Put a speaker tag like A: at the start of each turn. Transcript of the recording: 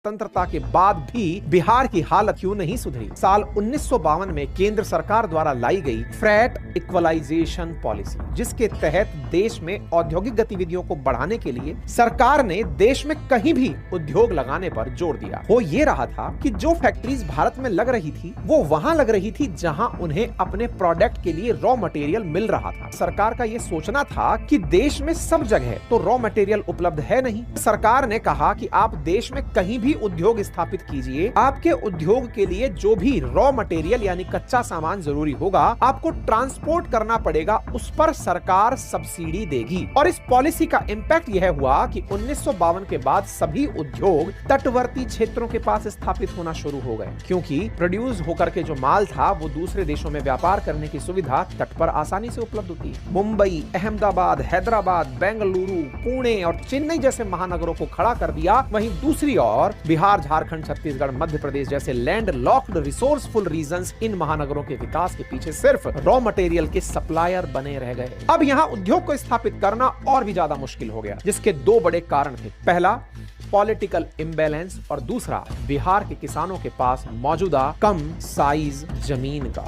A: स्वतंत्रता के बाद भी बिहार की हालत क्यों नहीं सुधरी? साल 1952 में केंद्र सरकार द्वारा लाई गई फ्लैट इक्वलाइजेशन पॉलिसी, जिसके तहत देश में औद्योगिक गतिविधियों को बढ़ाने के लिए सरकार ने देश में कहीं भी उद्योग लगाने पर जोर दिया। वो ये रहा था कि जो फैक्ट्रीज भारत में लग रही थी वो वहां लग रही थी जहां उन्हें अपने प्रोडक्ट के लिए रॉ मटेरियल मिल रहा था। सरकार का ये सोचना था कि देश में सब जगह तो रॉ मटेरियल उपलब्ध है नहीं। सरकार ने कहा कि आप देश में कहीं भी उद्योग स्थापित कीजिए, आपके उद्योग के लिए जो भी रॉ मटेरियल यानी कच्चा सामान जरूरी होगा आपको ट्रांसपोर्ट करना पड़ेगा, उस पर सरकार सब्सिडी देगी। और इस पॉलिसी का इंपैक्ट यह हुआ कि 1952 के बाद सभी उद्योग तटवर्ती क्षेत्रों के पास स्थापित होना शुरू हो गए, क्योंकि प्रोड्यूस होकर के जो माल था वो दूसरे देशों में व्यापार करने की सुविधा तट पर आसानी से उपलब्ध होती है। मुंबई, अहमदाबाद, हैदराबाद, बेंगलुरु, पुणे और चेन्नई जैसे महानगरों को खड़ा कर दिया। वहीं दूसरी ओर बिहार, झारखंड, छत्तीसगढ़, मध्य प्रदेश जैसे लैंड लॉक्ड रिसोर्सफुल रीजन्स इन महानगरों के विकास के पीछे सिर्फ रॉ मटेरियल के सप्लायर बने रह गए। अब यहाँ उद्योग को स्थापित करना और भी ज्यादा मुश्किल हो गया, जिसके दो बड़े कारण थे। पहला, पॉलिटिकल इम्बैलेंस और दूसरा, बिहार के किसानों के पास मौजूदा कम साइज जमीन का।